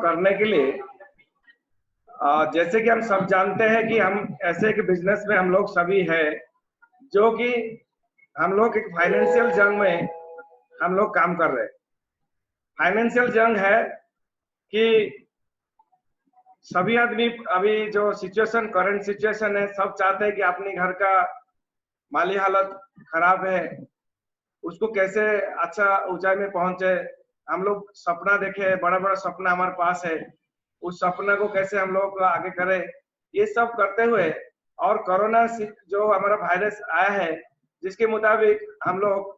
करने के लिए जैसे कि हम सब जानते हैं कि हम ऐसे एक बिजनेस में हम लोग सभी है, जो कि हम लोग एक फाइनेंशियल जंग में हम लोग काम कर रहे हैं। फाइनेंशियल जंग है कि सभी आदमी अभी जो सिचुएशन करंट सिचुएशन है, सब चाहते हैं कि अपने घर का माली हालत खराब है, उसको कैसे अच्छा ऊंचाई में पहुंचे। हम लोग सपना देखे, बड़ा बड़ा सपना हमारे पास है, उस सपना को कैसे हम लोग आगे करें, ये सब करते हुए और कोरोना जो हमारा वायरस आया है, जिसके मुताबिक हम लोग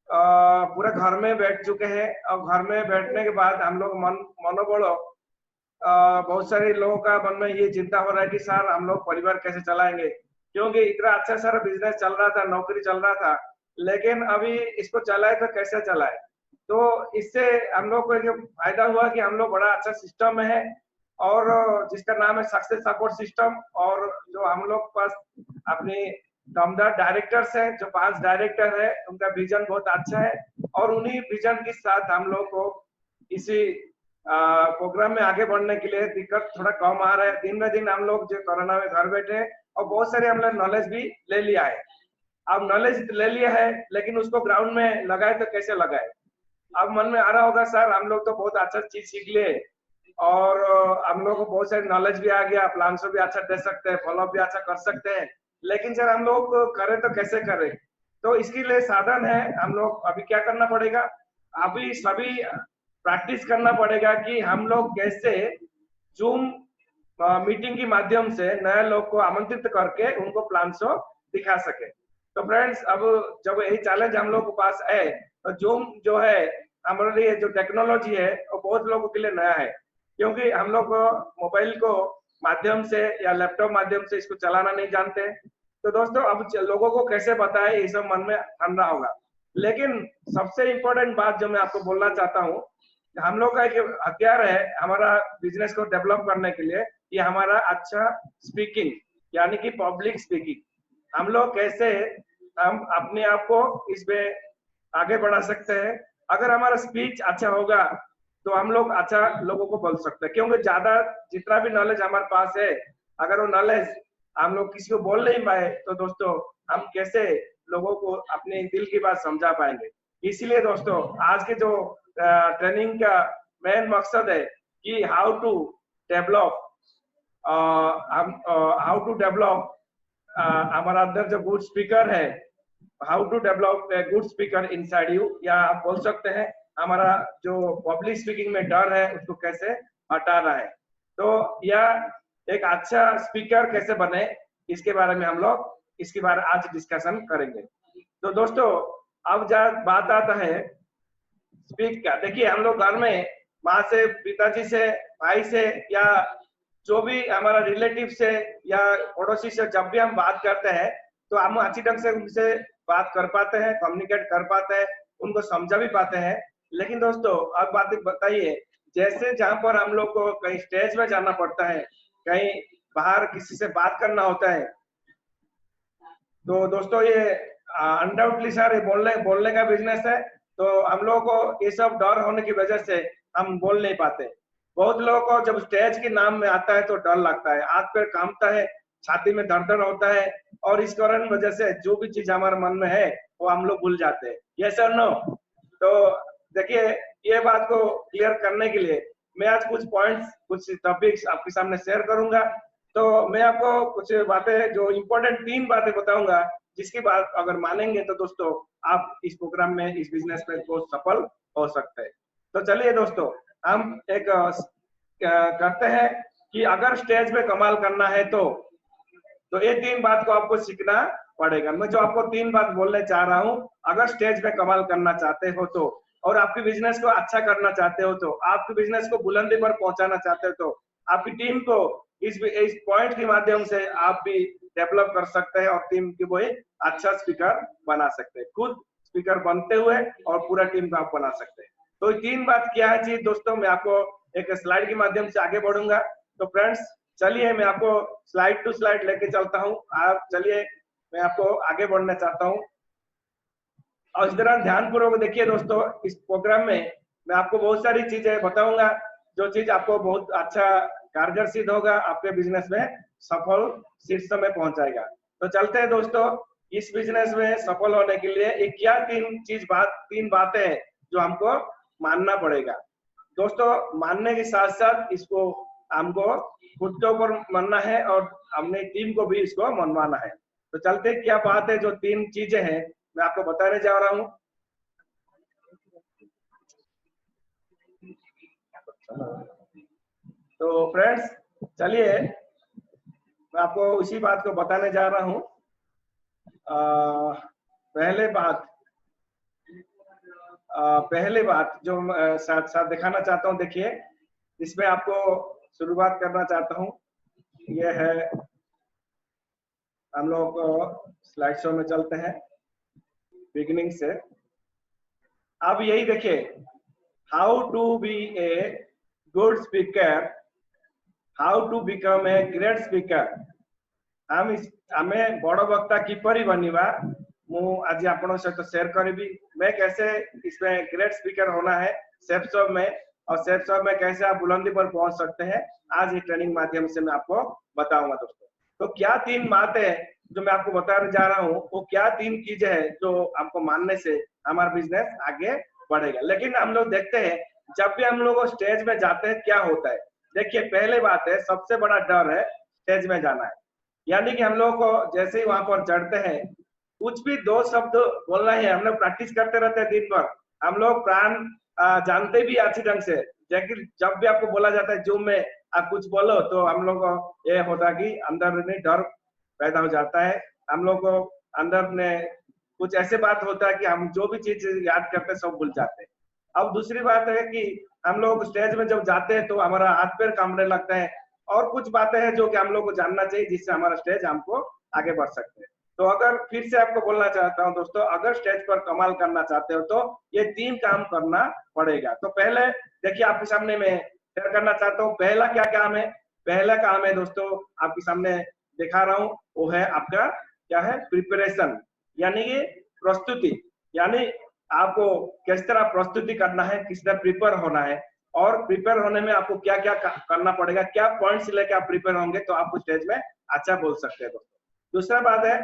पूरा घर में बैठ चुके हैं। और घर में बैठने के बाद हम लोग मनोबल बहुत सारे लोगों का मन में ये चिंता हो रहा है कि सर हम लोग परिवार कैसे चलाएंगे, क्योंकि इतना अच्छा सारा बिजनेस चल रहा था, नौकरी चल रहा था, लेकिन अभी इसको चलाए तो कैसे चलाए। तो इससे हम लोग को जो फायदा हुआ कि हम लोग बड़ा अच्छा सिस्टम में है, और जिसका नाम है सक्सेस सपोर्ट सिस्टम, और जो हम लोग पास अपनी दमदार डायरेक्टर्स है, जो 5 डायरेक्टर है, उनका विजन बहुत अच्छा है, और उन्हीं विजन के साथ हम लोग को इसी प्रोग्राम में आगे बढ़ने के लिए दिक्कत थोड़ा कम आ रहा है। दिन में दिन हम लोग जो कोरोना में घर बैठे और बहुत सारे हम लोग नॉलेज भी ले लिया है। अब नॉलेज ले लिया है, लेकिन उसको ग्राउंड में लगाए तो कैसे लगाए। अब मन में आ रहा होगा सर हम लोग तो बहुत अच्छा चीज सीख लिए, और हम लोग को बहुत सारी नॉलेज भी आ गया, प्लान भी अच्छा दे सकते हैं, फॉलो भी अच्छा कर सकते हैं, लेकिन सर हम लोग करें तो कैसे करें। तो इसके लिए साधन है, हम लोग अभी क्या करना पड़ेगा, अभी सभी प्रैक्टिस करना पड़ेगा कि हम लोग कैसे जूम मीटिंग के माध्यम से नए लोग को आमंत्रित करके उनको प्लान शो दिखा सके। तो फ्रेंड्स, अब जब यही चैलेंज हम लोग के पास है, तो जूम जो है हमारे लिए जो टेक्नोलॉजी है वो बहुत लोगों के लिए नया है, क्योंकि हम लोग मोबाइल को माध्यम से या लैपटॉप माध्यम से इसको चलाना नहीं जानते। तो दोस्तों अब लोगों को कैसे बताए, ये सब मन में ठंडा होगा। लेकिन सबसे इम्पोर्टेंट बात जो मैं आपको बोलना चाहता हूँ, हम लोग का एक हथियार है हमारा बिजनेस को डेवलप करने के लिए, ये हमारा अच्छा स्पीकिंग, यानी कि पब्लिक स्पीकिंग। हम लोग कैसे हम अपने आप को इसमें आगे बढ़ा सकते हैं। अगर हमारा स्पीच अच्छा होगा तो हम लोग अच्छा लोगों को बोल सकते हैं, क्योंकि ज्यादा जितना भी नॉलेज हमारे पास है, अगर वो नॉलेज हम लोग किसी को बोल नहीं पाए तो दोस्तों हम कैसे लोगों को अपने दिल की बात समझा पाएंगे। इसीलिए दोस्तों आज के जो ट्रेनिंग का मेन मकसद है कि हाउ टू डेवलप हमारा अंदर जो गुड स्पीकर है, how to develop a good speaker inside you, या आप बोल सकते हैं हमारा जो पब्लिक स्पीकिंग में डर है उसको कैसे हटाना है। तो यह एक अच्छा स्पीकर कैसे बने, इसके बारे में हम लोग इसके बारे में आज डिस्कशन करेंगे। तो दोस्तों अब जब बात आता है स्पीक का, देखिए हम लोग घर में माँ से, पिताजी से, भाई से, या जो भी हमारा रिलेटिव से या पड़ोसी से जब भी हम बात करते हैं तो हम अच्छी ढंग से उनसे बात कर पाते हैं, कम्युनिकेट कर पाते हैं, उनको समझा भी पाते हैं। लेकिन दोस्तों अब बात बताइए, जैसे जहाँ पर हम लोग को कहीं स्टेज में जाना पड़ता है, कहीं बाहर किसी से बात करना होता है, तो दोस्तों ये अनडाउटली सर ये बोलने का बिजनेस है, तो हम लोगों को ये सब डर होने की वजह से हम बोल नहीं पाते। बहुत लोगों को जब स्टेज के नाम में आता है तो डर लगता है, हाथ पैर कांपता है, छाती में दर्द होता है, और इस कारण वजह से जो भी चीज हमारे मन में है वो हम लोग भूल जाते हैं। यस और नो? तो देखिए ये बात को क्लियर करने के लिए मैं आज कुछ पॉइंट्स, कुछ टॉपिक्स आपके सामने शेयर करूंगा। तो मैं आपको कुछ बातें, जो इम्पोर्टेंट 3 बातें बताऊंगा, जिसकी बात अगर मानेंगे तो दोस्तों आप इस प्रोग्राम में, इस बिजनेस में बहुत सफल हो सकते हैं। तो चलिए दोस्तों हम एक करते हैं कि अगर स्टेज पे कमाल करना है तो ये 3 बात को आपको सीखना पड़ेगा। मैं जो आपको 3 बात बोलने चाह रहा हूँ, अगर स्टेज पे कमाल करना चाहते हो तो, और आपके बिजनेस को अच्छा करना चाहते हो तो, आपके बिजनेस को बुलंदी पर पहुंचाना चाहते हो तो, आपकी टीम को इस पॉइंट के माध्यम से आप भी डेवलप कर सकते हैं और टीम की वो अच्छा स्पीकर बना सकते हैं, खुद स्पीकर बनते हुए और पूरा टीम को आप बना सकते हैं। तो 3 बात क्या है जी दोस्तों, मैं आपको एक स्लाइड के माध्यम से आगे बढ़ूंगा। तो फ्रेंड्स चलिए मैं आपको स्लाइड टू स्लाइड लेके चलता हूँ, आप चलिए मैं आपको आगे बढ़ना चाहता हूँ। और इस दौरान ध्यान पूर्वक देखिए दोस्तों, इस प्रोग्राम में मैं आपको बहुत सारी चीजें बताऊंगा जो चीज आपको बहुत अच्छा कारगर सिद्ध होगा, आपके बिजनेस में सफल शीर्ष में पहुंचाएगा। तो चलते हैं दोस्तों, इस बिजनेस में सफल होने के लिए एक क्या तीन बातें हैं जो हमको मानना पड़ेगा। दोस्तों मानने के साथ साथ इसको हमको खुद के ऊपर मानना है और हमने टीम को भी इसको मनवाना है। तो चलते क्या बात है, जो 3 चीजें हैं मैं आपको बताने जा रहा हूँ। तो फ्रेंड्स चलिए मैं आपको उसी बात को बताने जा रहा हूँ। पहले बात जो साथ साथ दिखाना चाहता हूँ, देखिए इसमें आपको शुरुआत करना चाहता हूँ। ये है, हम लोग स्लाइड शो में चलते हैं बिगिनिंग से। अब यही देखिए, how to be a good speaker, how to become a great speaker. हमें बड़ वक्ता किपरि बनिबा मु आज आपन सहित शेयर करी। मैं कैसे इसमें ग्रेट स्पीकर होना है सेफ शॉप में, और सेफ शॉप में कैसे आप बुलंदी पर पहुंच सकते हैं, आज ये ट्रेनिंग माध्यम से मैं आपको बताऊंगा दोस्तों। तो क्या 3 बातें जो मैं आपको बताने जा रहा हूँ, वो क्या 3 चीजें हैं जो आपको मानने से हमारा बिजनेस आगे बढ़ेगा। लेकिन हम लोग देखते हैं जब भी हम लोग स्टेज में जाते हैं क्या होता है। देखिए पहले बात है, सबसे बड़ा डर है स्टेज में जाना है। यानी कि हम लोग को जैसे ही वहां पर चढ़ते हैं, कुछ भी 2 शब्द बोलना है, हम लोग प्रैक्टिस करते रहते हैं दिन भर। हम लोग प्राण जानते भी अच्छी ढंग से, लेकिन जब भी आपको बोला जाता है जूम में आप कुछ बोलो, तो हम लोग को ये होता है कि अंदर में डर पैदा हो जाता है। हम लोग को अंदर में कुछ ऐसे बात होता है कि हम जो भी चीज याद करते हैं सब भूल जाते हैं। अब दूसरी बात है कि हम लोग स्टेज में जब जाते हैं तो हमारा हाथ पैर कांपने लगता है, और कुछ बातें हैं जो कि हम लोग को जानना चाहिए जिससे हमारा स्टेज हमको आगे बढ़ सकते हैं। तो अगर फिर से आपको बोलना चाहता हूं दोस्तों, अगर स्टेज पर कमाल करना चाहते हो तो ये 3 काम करना पड़ेगा। तो पहले देखिए आपके सामने मैं शेयर करना चाहता हूँ, पहला क्या काम है। पहला काम है दोस्तों, आपके सामने दिखा रहा हूँ, वो है आपका क्या है, प्रिपरेशन, यानी कि प्रस्तुति। यानी आपको किस तरह प्रस्तुति करना है, किस तरह प्रिपेयर होना है, और प्रिपेयर होने में आपको क्या क्या करना पड़ेगा, क्या पॉइंट्स लेके आप प्रिपेयर होंगे तो आप स्टेज में अच्छा बोल सकते हैं दोस्तों। दूसरा बात है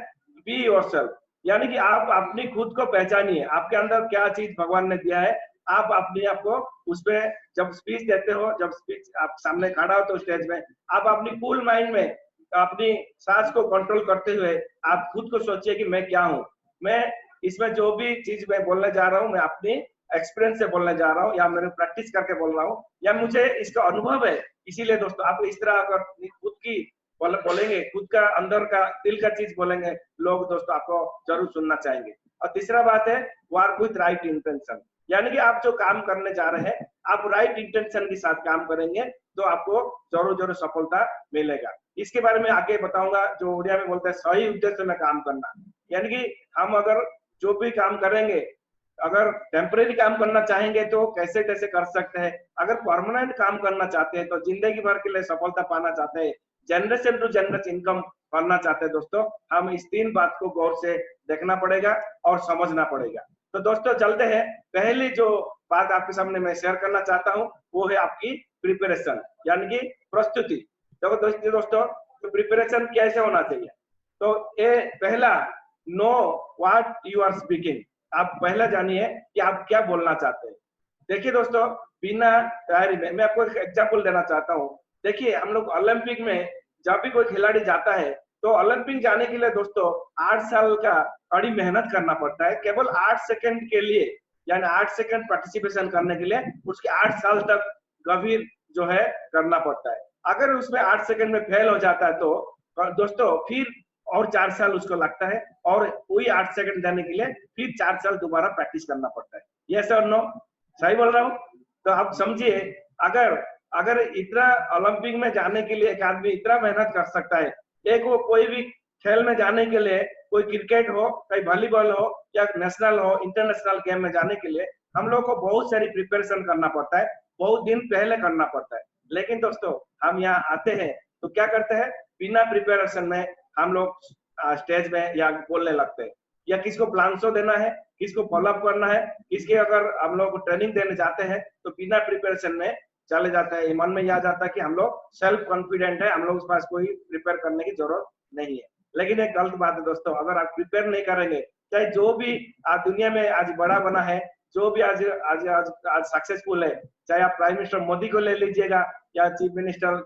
बी योरसेल्फ, यानी कि आप अपनी खुद को पहचानिए, आपके अंदर क्या चीज भगवान ने दिया है। आप अपने आप को उसमें जब स्पीच देते हो, जब स्पीच आप सामने खड़ा हो तो स्टेज में आप अपनी फुल माइंड में अपनी सांस को कंट्रोल करते हुए आप खुद को सोचिए कि मैं क्या हूँ। मैं इसमें जो भी चीज मैं बोलने जा रहा हूँ, मैं अपनी एक्सपीरियंस से बोलने जा रहा हूँ, या मैंने प्रैक्टिस करके बोल रहा हूँ, या मुझे इसका अनुभव है। इसीलिए दोस्तों आप इस तरह अगर खुद की बोलेंगे, खुद का अंदर का दिल का चीज बोलेंगे, लोग दोस्तों आपको जरूर सुनना चाहेंगे। और तीसरा बात है वर्क विथ राइट इंटेंशन, यानी कि आप जो काम करने जा रहे हैं आप राइट इंटेंशन के साथ काम करेंगे तो आपको जरूर जरूर सफलता मिलेगा। इसके बारे में आगे बताऊंगा, जो उड़िया में बोलते हैं सही उद्देश्य में काम करना। यानी कि हम अगर जो भी काम करेंगे, अगर टेम्परेरी काम करना चाहेंगे तो कैसे कैसे कर सकते हैं, अगर परमानेंट काम करना चाहते हैं तो जिंदगी भर के लिए सफलता पाना चाहते हैं, जनरेशन टू जनरेशन इनकम करना चाहते हैं दोस्तों, हम इस 3 बात को गौर से देखना पड़ेगा और समझना पड़ेगा। तो दोस्तों चलते हैं, पहली जो बात आपके सामने मैं शेयर करना चाहता हूँ वो है आपकी प्रिपरेशन, यानी कि प्रस्तुति। तो दोस्तों तो प्रिपरेशन कैसे होना चाहिए, तो ये पहला know what you are speaking, आप पहला जानिए कि आप क्या बोलना चाहते हैं। देखिए दोस्तों बिना तैयारी में मैं आपको एक एग्जांपल देना चाहता हूँ। देखिए हम लोग ओलंपिक में जब भी कोई खिलाड़ी जाता है तो ओलंपिक जाने के लिए दोस्तों 8 साल का कड़ी मेहनत करना पड़ता है, केवल 8 सेकंड के लिए, यानी 8 सेकंड पार्टिसिपेशन करने के लिए उसके 8 साल तक गंभीर जो है करना पड़ता है। अगर उसमें 8 सेकंड में फेल हो जाता है तो दोस्तों फिर और 4 साल उसको लगता है, और वही 8 सेकंड देने के लिए फिर 4 साल दोबारा प्रैक्टिस करना पड़ता है। यस और नो, सही बोल रहा हूँ? तो आप समझिए, अगर इतना ओलंपिक में जाने के लिए एक आदमी इतना मेहनत कर सकता है, एक वो कोई भी खेल में जाने के लिए, कोई क्रिकेट हो, कोई वॉलीबॉल हो, या नेशनल हो, इंटरनेशनल गेम में जाने के लिए हम लोग को बहुत सारी प्रिपरेशन करना पड़ता है, बहुत दिन पहले करना पड़ता है। लेकिन दोस्तों हम यहाँ आते हैं तो क्या करते हैं, बिना प्रिपरेशन में हम लोग स्टेज में या बोलने लगते हैं, या किसको प्लान शो देना है, किसको फॉलोअप करना है, किसके अगर हम लोग ट्रेनिंग देने जाते हैं तो बिना प्रिपरेशन में चले जाता है, मन में ये आ जाता है कि हम लोग सेल्फ कॉन्फिडेंट है, हम लोग के पास कोई प्रिपेयर करने की जरूरत नहीं है। लेकिन एक गलत बात है दोस्तों, अगर आप प्रिपेयर नहीं करेंगे, चाहे जो भी आज दुनिया में आज बड़ा बना है, जो भी आज आज आज आज सक्सेसफुल है, चाहे आप प्राइम मिनिस्टर मोदी को ले लीजिएगा या चीफ मिनिस्टर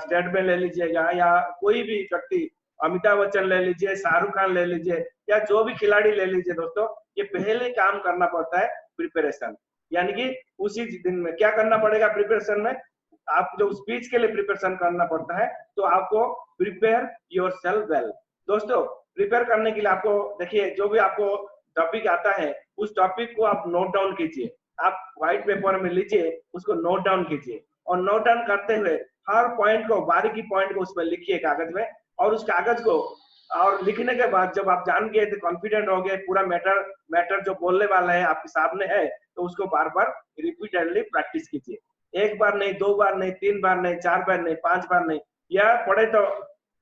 स्टेट में ले लीजिएगा, या कोई भी व्यक्ति अमिताभ बच्चन ले लीजिए, शाहरुख खान ले लीजिए, या जो भी खिलाड़ी ले लीजिए दोस्तों, ये पहले काम करना पड़ता है प्रिपरेशन। यानी कि उसी दिन में क्या करना पड़ेगा प्रिपरेशन में, आप जो स्पीच के लिए प्रिपरेशन करना पड़ता है, तो आपको प्रिपेयर योरसेल्फ वेल। दोस्तों प्रिपेयर करने के लिए आपको देखिए, जो भी आपको टॉपिक आता है उस टॉपिक को आप नोट डाउन कीजिए, आप व्हाइट पेपर में लीजिए, उसको नोट डाउन कीजिए, और नोट डाउन करते हुए हर पॉइंट को, बारीकी पॉइंट को उस पर लिखिए कागज में, और उस कागज को और लिखने के बाद जब आप जान गए, कॉन्फिडेंट हो गए, पूरा मैटर जो बोलने वाला है आपके सामने है, तो उसको बार बार रिपीटेडली प्रैक्टिस कीजिए। एक बार नहीं, 2 बार नहीं, 3 बार नहीं, 4 बार नहीं, 5 बार नहीं, या पढ़े तो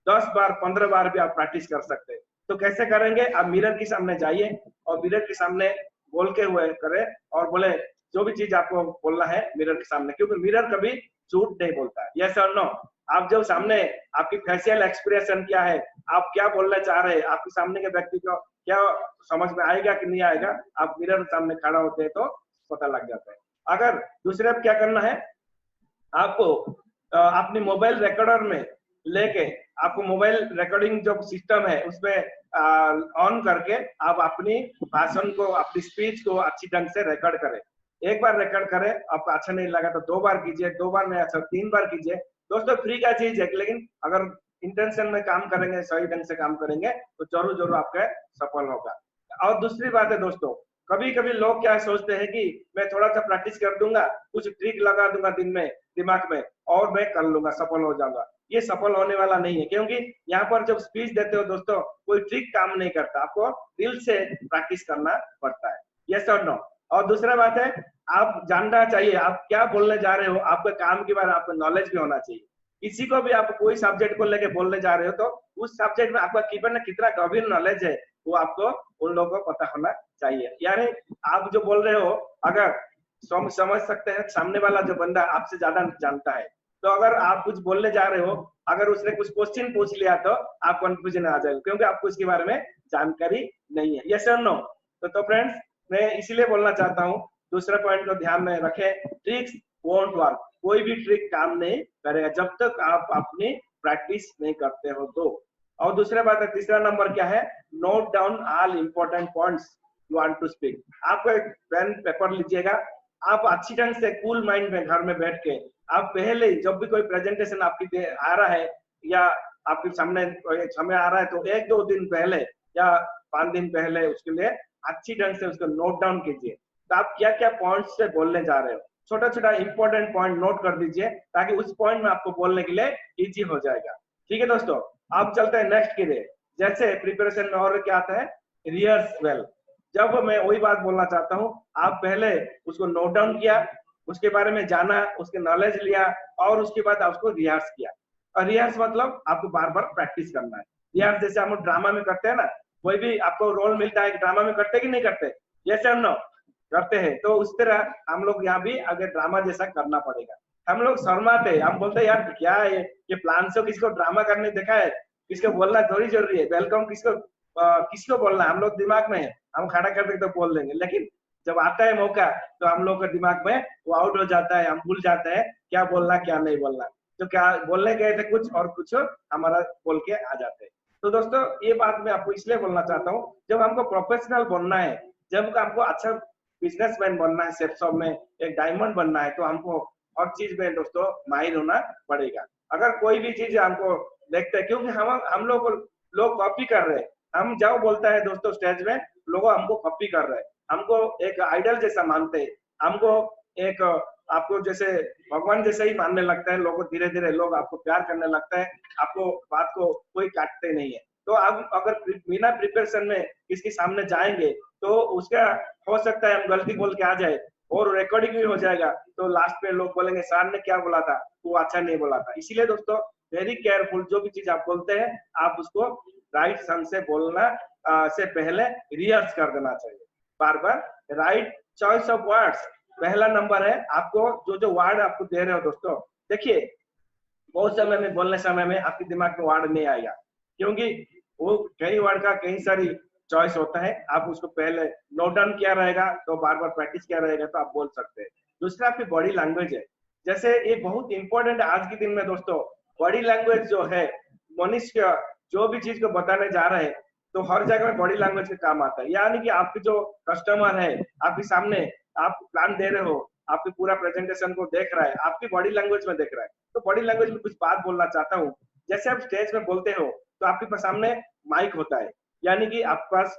10 बार 15 बार भी आप प्रैक्टिस कर सकते हैं। तो कैसे करेंगे, आप मिरर के सामने जाइए और मिरर के सामने बोल के हुए करें, और बोले जो भी चीज आपको बोलना है मिरर के सामने, क्योंकि मिरर कभी झूठ नहीं बोलता है। यस और नो, आप जब सामने आपकी फेशियल एक्सप्रेशन क्या है, आप क्या बोलना चाह रहे हैं, आपके सामने के व्यक्ति को क्या समझ में आएगा कि नहीं आएगा, आप मिरर सामने खड़ा होते हैं तो पता लग जाता है। अगर दूसरे क्या करना है, आपको अपनी मोबाइल रिकॉर्डर में लेके, आपको मोबाइल रिकॉर्डिंग जो सिस्टम है उसमें ऑन करके आप अपनी भाषण को, अपनी स्पीच को अच्छी ढंग से रिकॉर्ड करें। एक बार रिकॉर्ड करें, आपको अच्छा नहीं लगा तो 2 बार कीजिए, 2 बार नहीं अच्छा 3 बार कीजिए। दोस्तों फ्री का चीज है, लेकिन अगर इंटेंशन में काम करेंगे, सही ढंग से काम करेंगे, तो जरूर जरूर आपका सफल होगा। और दूसरी बात है दोस्तों, कभी कभी लोग क्या सोचते हैं कि मैं थोड़ा सा प्रैक्टिस कर दूंगा, कुछ ट्रिक लगा दूंगा दिन में दिमाग में, और मैं कर लूंगा, सफल हो जाऊंगा। ये सफल होने वाला नहीं है, क्योंकि यहाँ पर जब स्पीच देते हो दोस्तों, कोई ट्रिक काम नहीं करता, आपको दिल से प्रैक्टिस करना पड़ता है। यस और नो। और दूसरा बात है, आप जानना चाहिए आप क्या बोलने जा रहे हो, आपके काम के बारे में आपको नॉलेज भी होना चाहिए। किसी को भी आप कोई सब्जेक्ट को लेके बोलने जा रहे हो, तो उस सब्जेक्ट में आपका कितना गंभीर नॉलेज है, वो आपको उन लोगों को पता होना चाहिए। यानी आप जो बोल रहे हो, अगर समझ सकते हैं सामने वाला जो बंदा आपसे ज्यादा जानता है, तो अगर आप कुछ बोलने जा रहे हो, अगर उसने कुछ क्वेश्चन पूछ लिया तो आप कंफ्यूजन आ जाएगा, क्योंकि आपको इसके बारे में जानकारी नहीं है। यस और नो। तो फ्रेंड्स, मैं इसीलिए बोलना चाहता हूँ, दूसरा पॉइंट को ध्यान में रखें, ट्रिक्स वोंट वर्क। कोई भी ट्रिक काम नहीं करेगा जब तक आप अपनी प्रैक्टिस नहीं करते हो तो। और दूसरा बात है, तीसरा नंबर क्या है, note down all important points you want to speak. आप एक पेन पेपर लीजिएगा, आप अच्छी ढंग से कूल माइंड में घर में बैठ के, आप पहले जब भी कोई प्रेजेंटेशन आपकी आ रहा है या आपके सामने समय आ रहा है, तो 1-2 दिन पहले या 5 दिन पहले उसके लिए अच्छी ढंग से उसको नोट डाउन कीजिए। तो आप क्या क्या पॉइंट्स से बोलने जा रहे हो, छोटा छोटा इंपॉर्टेंट पॉइंट नोट कर दीजिए, ताकि उस पॉइंट में आपको बोलने के लिए इजी हो जाएगा। ठीक है दोस्तों, आप चलते हैं नेक्स्ट के लिए। जैसे प्रिपरेशन में और क्या आता है, रिहर्स वेल। जब मैं वही बात बोलना चाहता हूँ, आप पहले उसको नोट डाउन किया, उसके बारे में जाना, उसके नॉलेज लिया, और उसके बाद आप उसको रिहर्स किया। और रिहर्स मतलब आपको बार बार प्रैक्टिस करना है। रिहर्स जैसे हम ड्रामा में करते हैं ना, कोई भी आपको रोल मिलता है, ड्रामा में करते कि नहीं करते, यस और नो, करते हैं। तो उस तरह हम लोग यहाँ भी अगर ड्रामा जैसा करना पड़ेगा। हम लोग शर्माते, हम बोलते यार क्या है ये प्लान से, किसको ड्रामा करने देखा है, किसको बोलना थोड़ी जरूरी है, वेलकम किसको बोलना, हम लोग दिमाग में है, हम खड़ा कर देते तो बोल देंगे, लेकिन जब आता है मौका तो हम लोग के दिमाग में वो आउट हो जाता है, हम भूल जाते हैं क्या बोलना क्या नहीं बोलना। तो क्या बोलने गए थे कुछ और कुछ हमारा बोल के आ जाते हैं। तो दोस्तों ये बात मैं आपको इसलिए बोलना चाहता हूँ, जब हमको प्रोफेशनल बनना है, जब हमको अच्छा बिजनेसमैन बनना है, सेट शॉप में एक डायमंड बनना है, तो हमको हर चीज में दोस्तों माहिर होना पड़ेगा। अगर कोई भी चीज हमको देखते हैं, क्योंकि हम लोग कॉपी कर रहे हैं, हम जाओ बोलता है दोस्तों स्टेज में, लोग हमको कॉपी कर रहे हैं, हमको एक आइडल जैसा मानते हैं, हमको एक आपको जैसे भगवान जैसे ही मानने लगता है, लोगों धीरे धीरे लोग आपको प्यार करने लगता है, आपको बात को कोई काटते नहीं है। तो आप अगर बिना प्रिपरेशन में किसके सामने जाएंगे, तो उसका हो सकता है हम गलती बोल के आ जाए और रिकॉर्डिंग भी हो जाएगा, तो लास्ट में लोग बोलेंगे सर ने क्या बोला था, वो अच्छा नहीं बोला था। इसीलिए दोस्तों वेरी केयरफुल, जो भी चीज आप बोलते हैं आप उसको राइट ढंग से बोलना से पहले रिहर्स कर देना चाहिए, बार बार राइट चॉइस ऑफ वर्ड्स, पहला नंबर है आपको जो जो वर्ड आपको दे रहे हो दोस्तों, देखिए बहुत समय में बोलने समय में आपके दिमाग में वर्ड नहीं आएगा, क्योंकि वो कई वर्ड का कई सारी चॉइस होता है। आप उसको पहले नोट डाउन किया रहेगा तो बार बार प्रैक्टिस किया रहेगा तो आप बोल सकते हैं। दूसरा आपकी बॉडी लैंग्वेज है, जैसे ये बहुत इंपॉर्टेंट है आज के दिन में दोस्तों। बॉडी लैंग्वेज जो है, मनुष्य जो भी चीज को बताने जा रहे हैं तो हर जगह में बॉडी लैंग्वेज का काम आता है। यानी कि आपके जो कस्टमर है आपके सामने, आप प्लान दे रहे हो, आपके पूरा प्रेजेंटेशन को देख रहा है, आपकी बॉडी लैंग्वेज में देख रहा है, तो बॉडी लैंग्वेज में कुछ बात बोलना चाहता हूँ। जैसे आप स्टेज में बोलते हो तो आपके सामने माइक होता है, यानी कि आपके पास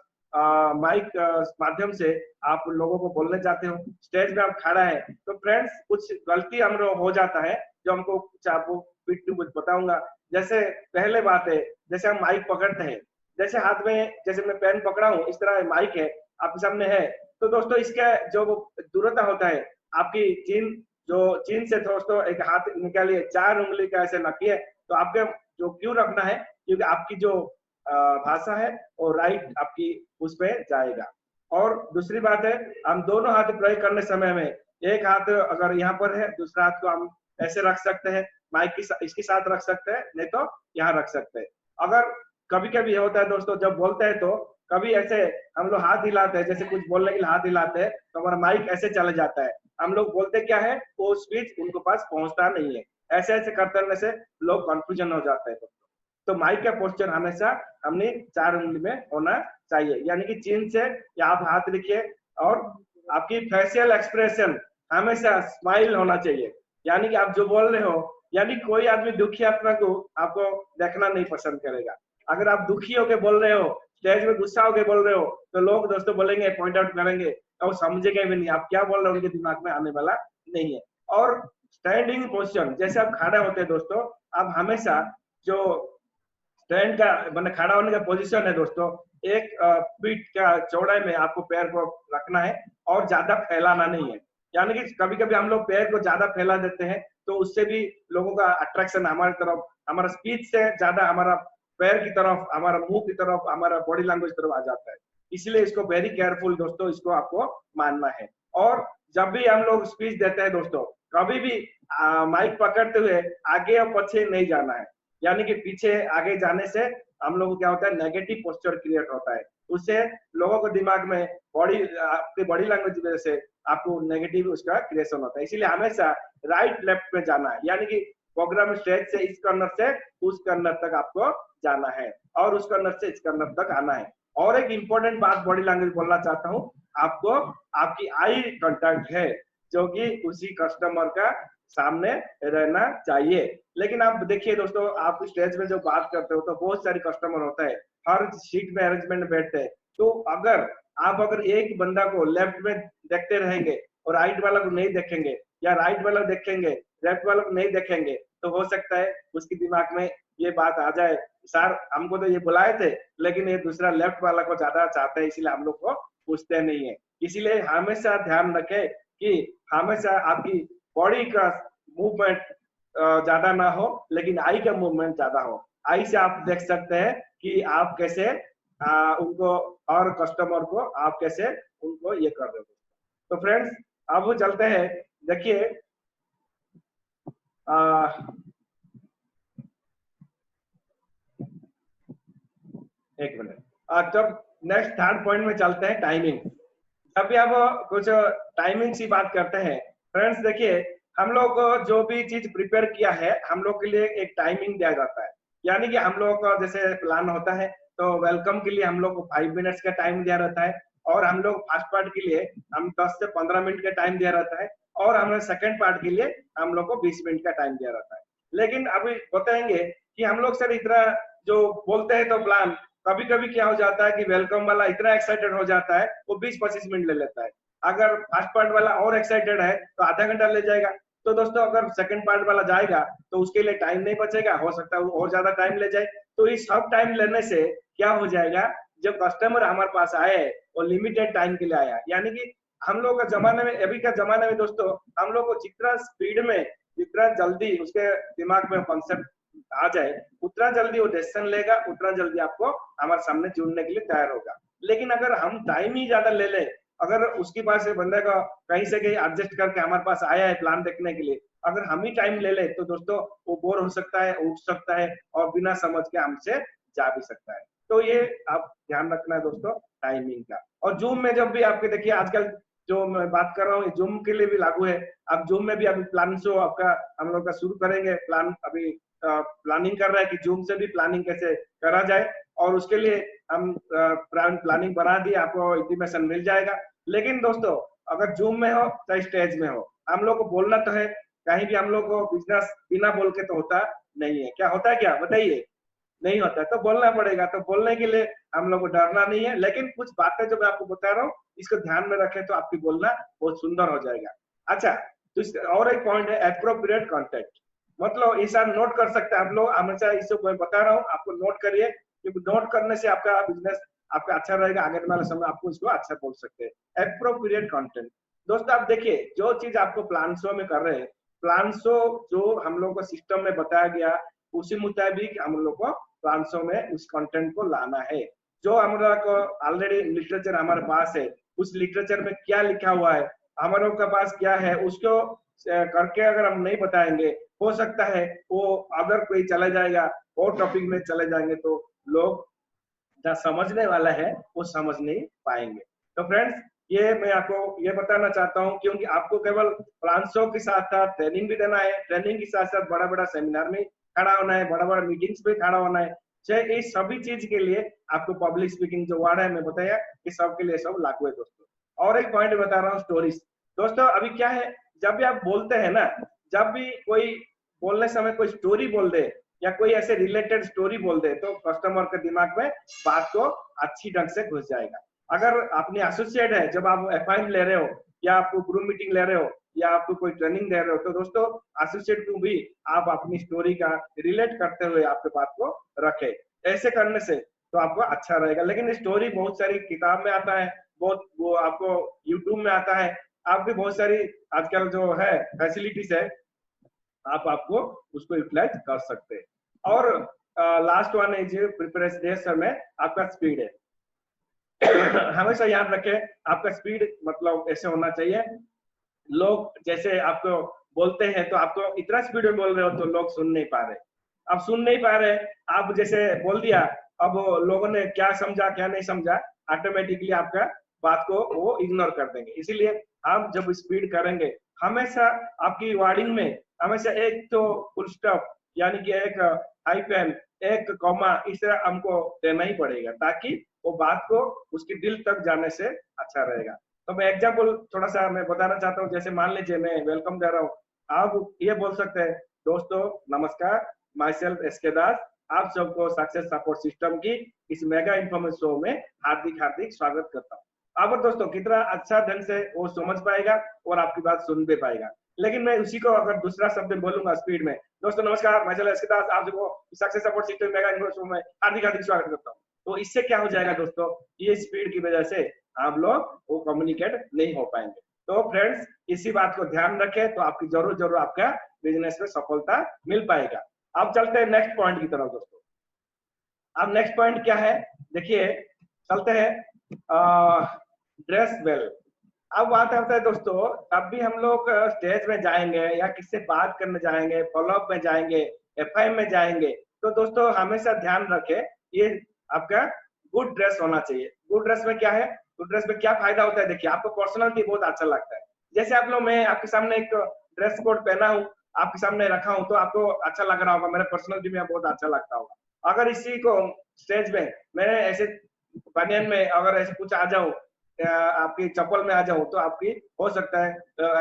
माइक माध्यम से आप लोगों को बोलने जाते हो। स्टेज में आप खड़ा है तो फ्रेंड्स कुछ गलती हम हो जाता है जो हमको कुछ आपको फिट टू कुछ बताऊंगा। जैसे पहले बात है, जैसे हम माइक पकड़ते हैं, जैसे हाथ में जैसे मैं पेन पकड़ा हूँ इस तरह माइक है आपके सामने है, तो दोस्तों इसका जो दूरता होता है, आपकी चीन से दोस्तों एक हाथ निकालिए, 4 उंगली का ऐसे रखिए, तो आपके जो क्यों रखना है, क्योंकि आपकी जो भाषा है और राइट आपकी उस पे जाएगा। और दूसरी बात है, हम दोनों हाथ प्रयोग करने समय में एक हाथ अगर यहाँ पर है, दूसरा हाथ को हम ऐसे रख सकते हैं, माइक की इसके साथ रख सकते हैं, नहीं तो यहाँ रख सकते हैं। अगर कभी कभी होता है दोस्तों, जब बोलते हैं तो कभी ऐसे हम लोग हाथ हिलाते हैं, जैसे कुछ बोलने के लिए हाथ हिलाते हैं तो हमारा माइक ऐसे चला जाता है, हम लोग बोलते क्या है वो स्पीच उनको पास पहुंचता नहीं है। ऐसे ऐसे करने से लोग कंफ्यूजन हो जाते हैं। तो माइक का पोस्चर हमेशा हमने 4 उंगली में होना चाहिए, यानी कि चीन से या आप हाथ लिखिए, और आपकी फेशियल एक्सप्रेशन हमेशा स्माइल होना चाहिए, यानी कि आप जो बोल रहे हो, यानी कोई आदमी दुखी अपना को आपको देखना नहीं पसंद करेगा। अगर आप दुखी होके बोल रहे हो, स्टेज में गुस्सा होके बोल रहे हो, तो लोग दोस्तों बोलेंगे, पॉइंट आउट करेंगे और समझेंगे भी नहीं आप क्या बोल रहे हो, उनके दिमाग में आने वाला नहीं है। और स्टैंडिंग पोजिशन, जैसे आप खड़े होते हैं दोस्तों, आप हमेशा जो स्टैंड का मैंने खड़ा होने का पोजीशन है दोस्तों, एक फीट का चौड़ाई में आपको पैर को रखना है और ज्यादा फैलाना नहीं है। यानी कि कभी कभी हम लोग पैर को ज्यादा फैला देते हैं तो उससे भी लोगों का अट्रैक्शन हमारी तरफ, हमारा स्पीच से ज्यादा हमारा पैर की तरफ, हमारा मुंह की तरफ, हमारा बॉडी लैंग्वेज तरफ आ जाता है। इसलिए इसको वेरी केयरफुल दोस्तों, इसको आपको मानना है। और जब भी हम लोग स्पीच देते हैं दोस्तों, कभी भी माइक पकड़ते हुए आगे और पीछे नहीं जाना है, यानी कि पीछे आगे जाने से हम लोग को क्या होता है, नेगेटिव पोस्चर क्रिएट होता है, उससे लोगों को दिमाग में आपकी बॉडी लैंग्वेज की वजह से आपको नेगेटिव उसका क्रिएशन होता है। इसीलिए हमेशा राइट लेफ्ट में जाना है, यानी कि प्रोग्राम स्टेज से इस कॉर्नर से उस कॉर्नर तक आपको जाना है और उस कॉर्नर से इस कॉर्नर तक आना है। और एक इंपॉर्टेंट बात बॉडी लैंग्वेज बोलना चाहता हूँ आपको, आपकी आई कांटेक्ट है जो कि उसी कस्टमर का सामने रहना चाहिए। लेकिन आप देखिए दोस्तों, आप स्टेज में जो बात करते हो तो बहुत सारे कस्टमर होता है, हर सीट में अरेंजमेंट बैठते हैं, तो अगर एक बंदा को लेफ्ट में देखते रहेंगे और राइट वाला को नहीं देखेंगे, या राइट वाला देखेंगे लेफ्ट वाला को नहीं देखेंगे, तो हो सकता है उसके दिमाग में ये बात आ जाए, सर हमको तो ये बुलाए थे लेकिन ये दूसरा लेफ्ट वाला को ज्यादा चाहते हैं, इसीलिए हम लोग को पूछते नहीं है। इसीलिए हमेशा ध्यान रखें कि हमेशा आपकी बॉडी का मूवमेंट ज्यादा ना हो, लेकिन आई का मूवमेंट ज्यादा हो। आई से आप देख सकते हैं कि आप कैसे उनको और कस्टमर को आप कैसे उनको ये कर रहे हो। तो फ्रेंड्स अब चलते हैं, देखिए एक मिनट, तब नेक्स्ट थर्ड पॉइंट में चलते हैं, टाइमिंग। जब भी आप कुछ टाइमिंग की बात करते हैं फ्रेंड्स, देखिए हम लोग जो भी चीज प्रिपेयर किया है हम लोग के लिए एक टाइमिंग दिया जाता है, यानी कि हम लोग का जैसे प्लान होता है तो वेलकम के लिए हम लोग को 5 मिनट्स का टाइम दिया रहता है, और हम लोग फर्स्ट पार्ट के लिए हम 10 से 15 मिनट का टाइम दिया रहता है, और हमें सेकंड पार्ट के लिए हम लोग को 20 मिनट का टाइम दिया रहता है। लेकिन अभी बताएंगे कि हम लोग सर इतना जो बोलते हैं तो प्लान, कभी कभी क्या हो जाता है कि वेलकम वाला इतना एक्साइटेड हो जाता है वो 20-25 मिनट ले लेता है, अगर फर्स्ट पार्ट वाला और एक्साइटेड है तो आधा घंटा ले जाएगा। तो दोस्तों अगर सेकंड पार्ट वाला जाएगा तो उसके लिए टाइम नहीं बचेगा, हो सकता है वो और ज्यादा टाइम ले जाए। तो इस सब टाइम लेने से क्या हो जाएगा, जब कस्टमर हमारे पास आए वो लिमिटेड टाइम के लिए आया, यानी कि हम लोग का जमाने में, अभी का जमाने में दोस्तों, हम लोग को जितना स्पीड में, जितना जल्दी उसके दिमाग में कॉन्सेप्ट आ जाए, उतना जल्दी वो डिसीजन लेगा, उतना जल्दी आपको हमारे सामने जुड़ने के लिए तैयार होगा। लेकिन अगर हम टाइम ही ज्यादा ले ले अगर उसके पास ये बंदे का कहीं से कहीं एडजस्ट करके हमारे पास आया है प्लान देखने के लिए, अगर हम ही टाइम ले ले तो दोस्तों वो बोर हो सकता है, उठ सकता है और बिना समझ के हमसे जा भी सकता है। तो ये आप ध्यान रखना है दोस्तों टाइमिंग का। और जूम में जब भी आपके देखिए आजकल जो मैं बात कर रहा हूँ जूम के लिए भी लागू है। अब जूम में भी अभी प्लान शो आपका हम लोग का शुरू करेंगे, प्लान अभी प्लानिंग कर रहा है कि जूम से भी प्लानिंग कैसे करा जाए, और उसके लिए हम प्लानिंग बना दी, आपको इंटीमेशन मिल जाएगा। लेकिन दोस्तों अगर जूम में हो चाहे स्टेज में हो, हम लोग को बोलना तो है, कहीं भी हम लोग को बिजनेस बिना बोल के तो होता नहीं है। क्या होता है, क्या बताइए? नहीं होता है, तो बोलना पड़ेगा। तो बोलने के लिए हम लोग को डरना नहीं है, लेकिन कुछ बातें जो मैं आपको बता रहा हूँ इसको ध्यान में रखें तो आपकी बोलना बहुत सुंदर हो जाएगा। अच्छा, तो और एक पॉइंट है एप्रोप्रिएट कॉन्टेक्ट, मतलब ऐसा नोट कर सकते हैं आप लोग, हमेशा इसको मैं बता रहा हूँ आपको नोट करिए, क्योंकि नोट करने से आपका बिजनेस आपका अच्छा रहेगा, आगे वाले समय आपको इसको अच्छा बोल सकते हैं। एप्रोप्रिएट कंटेंट दोस्तों, आप देखिए जो चीज आपको प्लान शो में कर रहे हैं, प्लान शो जो हम लोग को सिस्टम में बताया गया उसी मुताबिक हम लोग को प्लान शो में उस कंटेंट को लाना है। जो हम लोग को ऑलरेडी लिटरेचर हमारे पास है, उस लिटरेचर में क्या लिखा हुआ है, हमारे के पास क्या है, उसको करके अगर हम नहीं बताएंगे, हो सकता है वो अगर कोई चला जाएगा और टॉपिक में चले जाएंगे तो लोग जहाँ समझने वाला है वो समझ नहीं पाएंगे। तो फ्रेंड्स ये मैं आपको ये बताना चाहता हूँ, क्योंकि आपको केवल प्लान शो के साथ साथ ट्रेनिंग भी देना है, ट्रेनिंग के साथ साथ बड़ा बड़ा सेमिनार में खड़ा होना है, बड़ा बड़ा मीटिंग्स में खड़ा होना है। चाहे इस सभी चीज के लिए आपको पब्लिक स्पीकिंग जो वर्ड है मैं बताया कि सबके लिए सब लागू है दोस्तों। और एक पॉइंट बता रहा हूँ, स्टोरीज। दोस्तों अभी क्या है, जब भी आप बोलते हैं ना, जब भी कोई बोलने समय कोई स्टोरी बोल दे या कोई ऐसे रिलेटेड स्टोरी बोल दे तो कस्टमर के दिमाग में बात को अच्छी ढंग से घुस जाएगा। अगर अपने एसोसिएट है, जब आप एफआईएम ले रहे हो या आपको ग्रुप मीटिंग ले रहे हो या आपको कोई ट्रेनिंग दे रहे हो, तो दोस्तों एसोसिएट को भी आप अपनी स्टोरी का रिलेट करते हुए आपके बात को रखे। ऐसे करने से तो आपको अच्छा रहेगा। लेकिन स्टोरी बहुत सारी किताब में आता है, बहुत वो आपको यूट्यूब में आता है, आपकी बहुत सारी आजकल जो है फैसिलिटीज है, आपको उसको यूटिलाइज कर सकते हैं। और लास्ट वन है जो प्रिपरेशन में आपका स्पीड है। हमेशा याद रखें आपका स्पीड मतलब ऐसे होना चाहिए, लोग जैसे आपको बोलते हैं तो आपको इतना स्पीड में बोल रहे हो तो लोग सुन नहीं पा रहे, अब सुन नहीं पा रहे, आप जैसे बोल दिया, अब लोगों ने क्या समझा क्या नहीं समझा, ऑटोमेटिकली आपका बात को वो इग्नोर कर देंगे। इसीलिए आप जब स्पीड करेंगे हमेशा आपकी वर्डिंग में हमेशा एक तो फुल स्टॉप यानी कि एक हाइफन, एक कॉमा, इस तरह हमको देना ही पड़ेगा ताकि वो बात को उसके दिल तक जाने से अच्छा रहेगा। तो मैं एग्जाम्पल थोड़ा सा मैं बताना चाहता हूँ, जैसे मान लीजिए मैं वेलकम दे रहा हूँ, आप ये बोल सकते हैं दोस्तों नमस्कार, माई सेल्फ एसके दास, आप सबको सक्सेस सपोर्ट सिस्टम की इस मेगा इन्फॉर्मेशन शो में हार्दिक हार्दिक स्वागत करता हूँ। अब दोस्तों कितना अच्छा ढंग से वो समझ पाएगा और आपकी बात सुन भी पाएगा। लेकिन मैं उसी को अगर दूसरा शब्द बोलूंगा स्पीड में, दोस्तों नमस्कार, मैं एसके दास, आप सबको success support system mega information show में हार्दिक हार्दिक स्वागत करता हूँ, तो इससे क्या हो जाएगा दोस्तों, ये स्पीड की वजह से आप लोग वो कम्युनिकेट नहीं हो पाएंगे। तो फ्रेंड्स इसी बात को ध्यान रखें तो आपकी जरूर जरूर आपका बिजनेस में सफलता मिल पाएगा। अब चलते हैं नेक्स्ट पॉइंट की तरफ दोस्तों। अब नेक्स्ट पॉइंट क्या है, देखिए चलते हैं ड्रेस वेल। अब बात आता है दोस्तों, तब भी हम लोग स्टेज में जाएंगे या किससे बात करने जाएंगे, फॉलोअप में जाएंगे, एफआईएम में जाएंगे, तो दोस्तों हमेशा ध्यान रखें ये आपका गुड ड्रेस होना चाहिए। गुड ड्रेस में क्या है, गुड ड्रेस में क्या फायदा होता है, देखिए आपको पर्सनालिटी बहुत अच्छा लगता है। जैसे आप लोग, मैं आपके सामने एक ड्रेस कोड पहना हूँ, आपके सामने रखा हूँ, तो आपको अच्छा लग रहा होगा, मेरे पर्सनालिटी में बहुत अच्छा लगता होगा। अगर इसी को स्टेज में मैं ऐसे बनियान में अगर ऐसे कुछ आ जाऊं, आपकी चप्पल में आ जाऊं, तो आपकी हो सकता है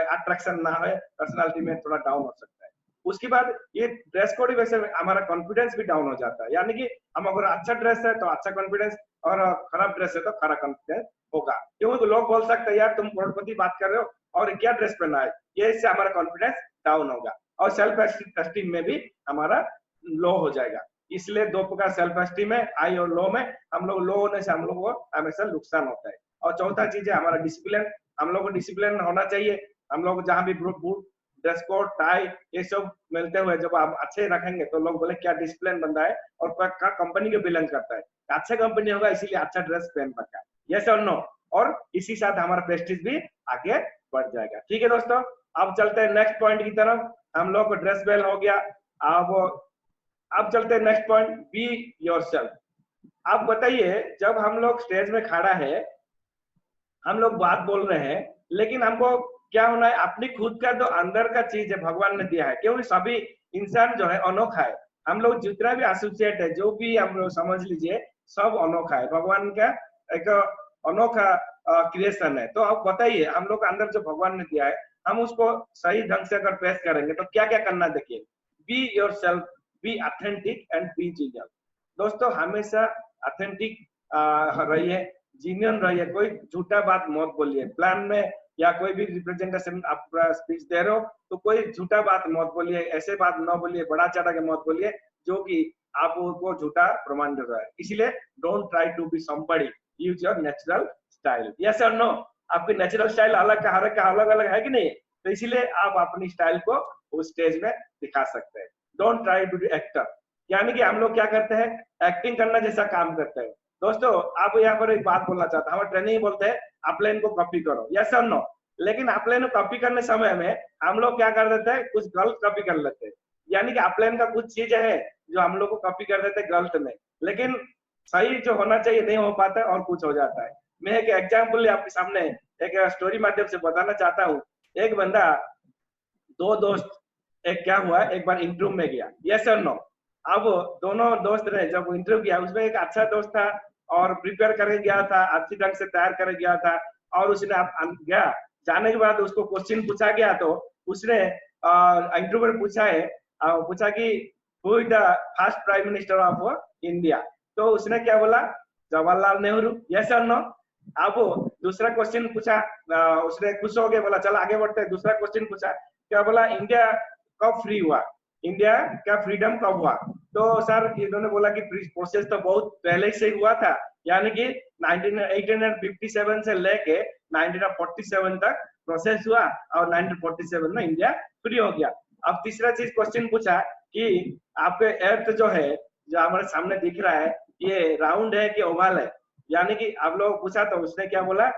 अट्रैक्शन ना है, पर्सनालिटी में थोड़ा डाउन हो सकता है। उसके बाद ये ड्रेस कोड वैसे हमारा कॉन्फिडेंस भी डाउन हो जाता है, यानी कि हम अगर अच्छा ड्रेस है तो अच्छा कॉन्फिडेंस और खराब ड्रेस है तो खराब कॉन्फिडेंस होगा, क्योंकि लोग बोल सकते हैं यार तुम करोड़पति बात कर रहे हो और क्या ड्रेस पहना है, ये इससे हमारा कॉन्फिडेंस डाउन होगा और सेल्फ एस्टीम में भी हमारा लो हो जाएगा। इसलिए दो प्रकार सेल्फ एस्टीम है, हाई और लो में, हम लोग लो होने से हम लोग को हमेशा नुकसान होता है। और चौथा चीज है हमारा डिसिप्लिन, हम लोग को डिसिप्लिन होना चाहिए। हम लोग जहाँ भी बूट ड्रेस कोड टाई ये सब मिलते हुए जब आप अच्छे रखेंगे तो लोग बोले क्या डिसिप्लिन बंदा है और क्या कंपनी को बिलोंग करता है, अच्छा कंपनी होगा इसीलिए अच्छा ड्रेस पहन रखा है, यस और नो। और इसी साथ हमारा प्रेस्टीज भी आगे बढ़ जाएगा। ठीक है दोस्तों, अब चलते हैं नेक्स्ट पॉइंट की तरफ। हम लोग को ड्रेस वेल हो गया। अब चलते हैं नेक्स्ट पॉइंट, बी योरसेल्फ। आप बताइए, जब हम लोग स्टेज में खड़ा है, हम लोग बात बोल रहे हैं, लेकिन हमको क्या होना है, अपनी खुद का जो अंदर का चीज है भगवान ने दिया है, क्योंकि सभी इंसान जो है अनोखा है। हम लोग जितना भी एसोसिएट है, जो भी हम लोग समझ लीजिए, सब अनोखा है, भगवान का एक अनोखा क्रिएशन है। तो आप बताइए, हम लोग अंदर जो भगवान ने दिया है, हम उसको सही ढंग से अगर पेश करेंगे तो क्या क्या करना, देखिए, be yourself, be authentic and be genuine. दोस्तों हमेशा ऑथेंटिक रहिए, जीनियन रहिए, कोई झूठा बात मत बोलिए। प्लान में या कोई भी रिप्रेजेंटेशन आप स्पीच दे रहे हो तो कोई झूठा बात मत बोलिए, ऐसे बात न बोलिए, बड़ा चढ़ा के मत बोलिए जो कि आपको झूठा प्रमाण दे रहा है। इसलिए don't try to be somebody, use your natural style. Yes और नो? आपकी नेचुरल स्टाइल अलग का अलग अलग है कि नहीं? तो इसीलिए आप अपनी स्टाइल को उस स्टेज में दिखा सकते हैं। Don't try to be actor, यानी कि हम लोग क्या करते हैं, एक्टिंग करना जैसा काम करते हैं। दोस्तों आप यहाँ पर एक बात बोलना चाहता हूँ, हमारे ट्रेनिंग बोलते हैं अपलाइन को कॉपी करो, यस और नो? लेकिन अपलाइन को कॉपी करने समय में हम लोग क्या कर देते हैं, कुछ गलत कॉपी कर लेते हैं। यानी कि अपलाइन का कुछ चीजें है जो हम लोग को कॉपी कर देते हैं गलत में, लेकिन सही जो होना चाहिए नहीं हो पाता है और कुछ हो जाता है। मैं एक एग्जाम्पल आपके सामने एक स्टोरी माध्यम से बताना चाहता हूँ। एक बंदा, दो दोस्त, एक क्या हुआ, एक बार इंटरव्यू में गया, यस और नो? अब दोनों दोस्त ने जब इंटरव्यू किया, उसमें एक अच्छा दोस्त था और प्रिपेयर करके गया था, अच्छी ढंग से तैयार करके गया था, और उसने गया, जाने के बाद उसको क्वेश्चन पूछा गया तो उसने इंटरव्यू में पूछा कि who is the first prime minister of India? तो उसने क्या बोला, जवाहरलाल नेहरू, यस और नो? अब दूसरा क्वेश्चन पूछा, उसने खुश हो गया, बोला चल आगे बढ़ते हैं। दूसरा क्वेश्चन पूछा, क्या बोला, इंडिया कब फ्री हुआ, इंडिया का फ्रीडम कब हुआ? तो सर इन्होंने बोला कि प्रोसेस तो बहुत पहले से हुआ था, यानी कि 1857 से लेके 1947 तक प्रोसेस हुआ और 1947 में इंडिया फ्री हो गया। अब तीसरा चीज क्वेश्चन पूछा कि आपके अर्थ जो है, जो हमारे सामने दिख रहा है, ये राउंड है कि ओवल है? यानी कि आप लोग पूछा तो उसने क्या बोला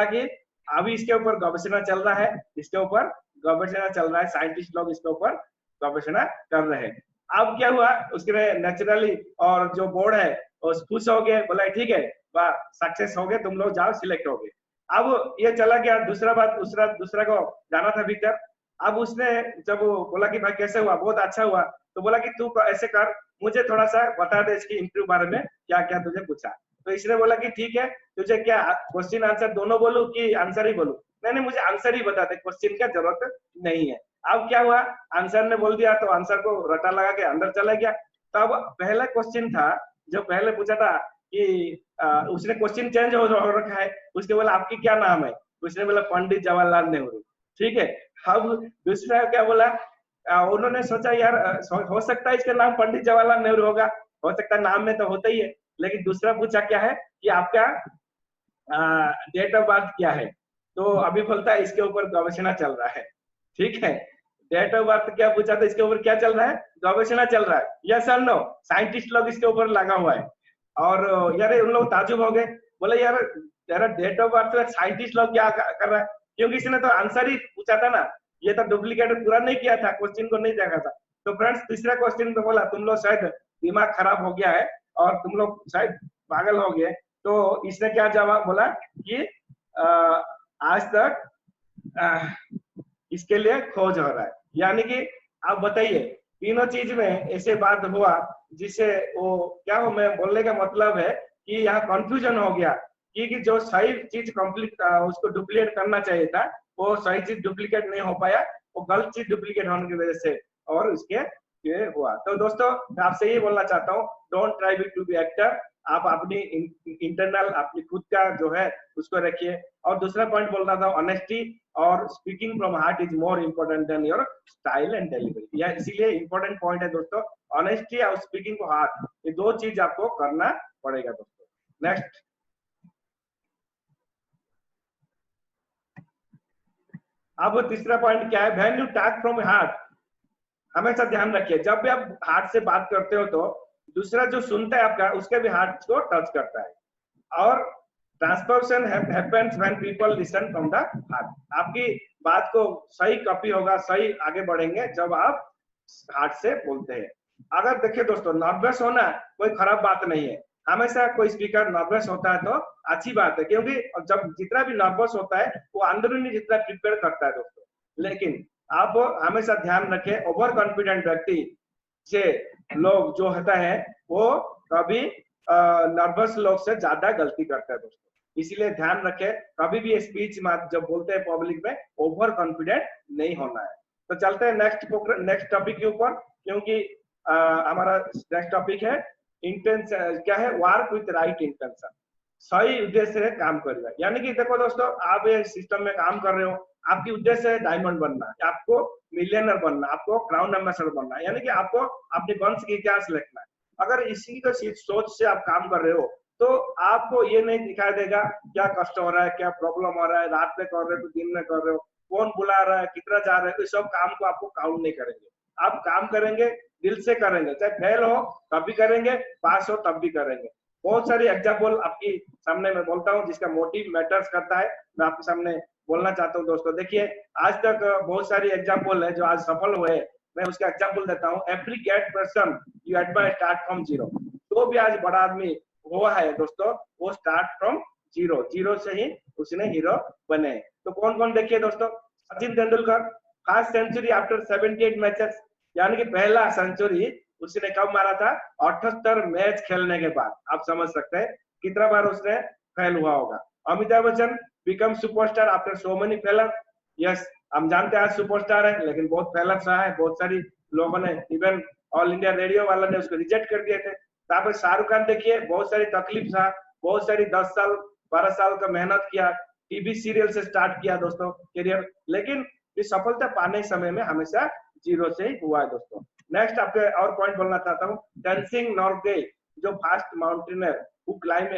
कि अभी इसके ऊपर गवेषणा चल रहा है, इसके ऊपर गवेषणा चल रहा है, साइंटिस्ट लोग इसके ऊपर गवेषणा कर रहे हैं। अब क्या हुआ, उसके नेचुरली और जो बोर्ड है वो खुश हो गए, बोला ठीक है, सक्सेस हो गए, तुम लोग जाओ, सिलेक्ट हो गए। अब ये चला गया, दूसरा को जाना था भीतर। अब उसने जब बोला कि भाई कैसे हुआ, बहुत अच्छा हुआ, तो बोला कि तू ऐसे कर, मुझे थोड़ा सा बता दे इसकी इंटरव्यू बारे में, क्या क्या तुझे पूछा। तो इसने बोला कि ठीक है, तुझे क्या क्वेश्चन आंसर दोनों बोलूं कि आंसर ही बोलूं? नहीं, मुझे आंसर ही बता दे, क्वेश्चन का जरूरत नहीं है। अब क्या हुआ, आंसर ने बोल दिया तो आंसर को रटा लगा के अंदर चला गया। तब पहला क्वेश्चन था जो पहले पूछा था कि उसने क्वेश्चन चेंज हो रखा है, उसने बोला आपकी क्या नाम है? उसने बोला पंडित जवाहरलाल नेहरू। ठीक है, अब दूसरा क्या बोला, उन्होंने सोचा यार हो सकता है इसका नाम पंडित जवाहरलाल नेहरू होगा, हो सकता है, नाम में तो होता ही है। लेकिन दूसरा पूछा क्या है कि आपका डेट ऑफ बर्थ क्या है? तो अभी बोलता है इसके ऊपर गवेषणा चल रहा है। ठीक है, डेट ऑफ बर्थ क्या पूछा था, इसके ऊपर क्या चल रहा है, गवेषणा चल रहा है, यस और नो? साइंटिस्ट लोग इसके ऊपर लगा हुआ है। और यार उन लोग ताजुब हो गए, बोले यार तेरा डेट ऑफ बर्थ साइंटिस्ट लोग क्या कर रहा है, क्योंकि इसने तो आंसर ही पूछा था ना, ये तो डुप्लीकेट पूरा नहीं किया था, क्वेश्चन को नहीं देखा था। तो फ्रेंड्स तीसरा क्वेश्चन तो बोला तुम लोग शायद दिमाग खराब हो गया है और तुम लोग शायद पागल हो गए। तो इसने क्या जवाब बोला कि आज तक इसके लिए खोज हो रहा है। यानी कि आप बताइए, तीनों चीज में ऐसे बात हुआ जिससे वो क्या हो, मैं बोलने का मतलब है कि यहाँ कंफ्यूजन हो गया कि जो सही चीज कंप्लीट उसको डुप्लीकेट करना चाहिए था, वो सही चीज डुप्लीकेट नहीं हो पाया, वो गलत चीज डुप्लीकेट होने की वजह से और उसके ये हुआ। तो दोस्तों मैं आपसे ये बोलना चाहता हूँ, don't try to be actor, आप अपनी इंटरनल अपनी खुद का जो है उसको रखिए। और दूसरा पॉइंट बोल रहा था, ऑनेस्टी और speaking from heart is more important then your style and delivery. यह इसीलिए इम्पोर्टेंट पॉइंट है दोस्तों, ऑनेस्टी और स्पीकिंग फ्रॉम हार्ट, ये दो चीज आपको करना पड़ेगा दोस्तों। नेक्स्ट, अब तीसरा पॉइंट क्या है, when you talk from heart, हमेशा ध्यान रखिए जब भी आप हार्ट से बात करते हो तो दूसरा जो सुनता है आपका उसके भी हार्ट को टच करता है। और transportation happens when people listen from the heart. आपकी बात को सही कॉपी होगा, सही आगे बढ़ेंगे जब आप हार्ट से बोलते हैं। अगर देखिए दोस्तों, नर्वस होना कोई खराब बात नहीं है। हमेशा कोई स्पीकर नर्वस होता है तो अच्छी बात है, क्योंकि जब जितना भी नर्वस होता है वो अंदरूनी जितना प्रिपेयर करता है दोस्तों। लेकिन आप हमेशा ध्यान रखें, ओवर कॉन्फिडेंट व्यक्ति से लोग जो होता है वो कभी नर्वस लोग से ज्यादा गलती करता है दोस्तों। इसीलिए ध्यान रखें, कभी भी स्पीच जब बोलते हैं पब्लिक में ओवर कॉन्फिडेंट नहीं होना है। तो चलते हैं नेक्स्ट टॉपिक के ऊपर, क्योंकि हमारा नेक्स्ट टॉपिक है इंटेंशन, क्या है, वर्क विथ राइट इंटेंशन, सही उद्देश्य से काम करेगा। यानी कि देखो दोस्तों, आप ये सिस्टम में काम कर रहे हो, आपकी उद्देश्य है डायमंड बनना, आपको मिलियनर बनना, आपको क्राउन एम्बेसडर बनना है, यानी कि आपको अपने वंश के इतिहास लिखना है। अगर इसी को सोच से आप काम कर रहे हो तो आपको ये नहीं दिखाई देगा क्या कष्ट हो रहा है, क्या प्रॉब्लम हो रहा है, रात में कर रहे हो, दिन में कर रहे हो, कौन बुला रहा है, कितना जा रहे हो, इस सब काम को आपको काउंट नहीं करेंगे। आप काम करेंगे, दिल से करेंगे, चाहे फेल हो तब भी करेंगे, पास हो तब भी करेंगे। बहुत सारी एग्जाम्पल आपकी सामने मैं बोलता हूँ जिसका मोटिव मैटर्स करता है, मैं आपके सामने बोलना चाहता हूँ दोस्तों। देखिए, आज तक बहुत सारी एग्जाम्पल है जो आज सफल हुए, मैं उसका एग्जाम्पल देता हूँ। Every great person you admire start from zero. तो भी आज बड़ा आदमी हुआ है दोस्तों, वो स्टार्ट फ्रॉम जीरो, जीरो से ही उसने हीरो बने। तो कौन कौन देखिए दोस्तों, Sachin Tendulkar, first century after 78 matches, यानी कि पहला सेंचुरी उसने कब मारा था, 78 मैच खेलने के बाद। आप समझ सकते हैं कितना बार उसने फेल हुआ होगा। Amitabh Bachchan become superstar after so many failure. Yes, हम जानते हैं आज सुपरस्टार है, लेकिन बहुत फेलर रहा है, बहुत सारी लोगों ने, इवन ऑल इंडिया रेडियो वाला ने उसको रिजेक्ट कर दिए थे। ताकि शाहरुख खान देखिए, बहुत सारी तकलीफ था, बहुत सारी 10 साल 12 साल का मेहनत किया, टीवी सीरियल से स्टार्ट किया दोस्तों करियर, लेकिन इस सफलता पाने समय में हमेशा जीरो से ही हुआ है दोस्तों। नेक्स्ट आपके और पॉइंट बोलना चाहता हूँ, टेंसिंग नॉर्गे, जो fast mountaineer who climb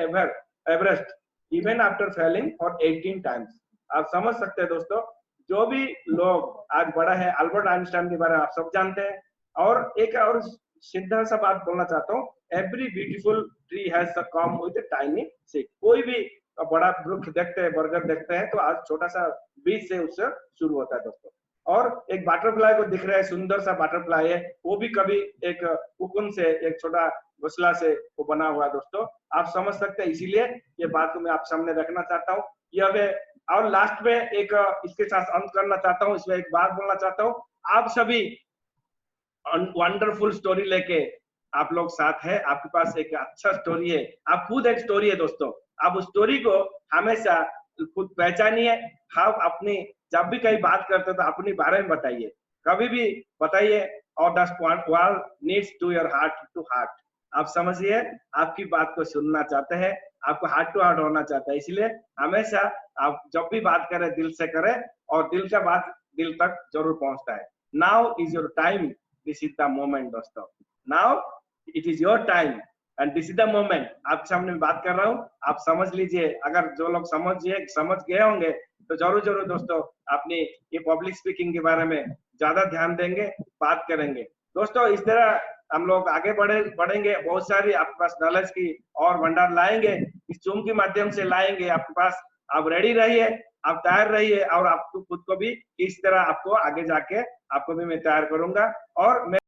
Everest even after failing for 18 times. आप समझ सकते हैं दोस्तों, जो भी लोग आज बड़ा है, अल्बर्ट आइंस्टाइन के बारे में आप सब जानते हैं। और एक और सीधा सा बात बोलना चाहता हूँ, every beautiful tree has come with tiny seed. कोई भी बड़ा वृक्ष देखते हैं, बरगद देखते हैं, तो आज छोटा सा बीज से उससे शुरू होता है दोस्तों। और एक बटरफ्लाई को दिख रहा है, सुंदर सा बटरफ्लाई है, वो भी कभी एक कुकुन से, एक छोटा घोंसला से वो बना हुआ है दोस्तों। आप समझ सकते हैं, इसीलिए ये बात को मैं आप सामने रखना चाहता हूँ। यह और लास्ट में एक इसके साथ अंत करना चाहता हूँ, इसमें एक बात बोलना चाहता हूँ। आप सभी वंडरफुल स्टोरी लेके आप लोग साथ है, आपके पास एक अच्छा स्टोरी है, आप खुद एक स्टोरी है दोस्तों। आप उस स्टोरी को हमेशा खुद पहचानिए। आप अपनी जब भी कहीं बात करते तो अपनी बारे में बताइए, कभी भी बताइए। और the world needs to your heart to heart. आप समझिए, आपकी बात को सुनना चाहते हैं, आपको हार्ट टू हार्ट होना चाहता है, इसलिए हमेशा आप जब भी बात करें दिल से करें, और दिल का बात दिल तक जरूर पहुंचता है। Now is your time, this is the moment दोस्तों। Now it is your time and this is the moment. आपके सामने बात कर रहा हूँ, आप समझ लीजिए। अगर जो लोग समझ गए होंगे तो जरूर जरूर दोस्तों अपनी ये पब्लिक स्पीकिंग के बारे में ज्यादा ध्यान देंगे, बात करेंगे दोस्तों। इस तरह हम लोग आगे बढ़ेंगे, बहुत सारी आपके पास नॉलेज की और भंडार लाएंगे, इस जूम के माध्यम से लाएंगे आपके पास। आप रेडी रहिए, आप तैयार रहिए, और आपको खुद को भी इस तरह आपको आगे जाके आपको भी मैं तैयार करूंगा। और मैं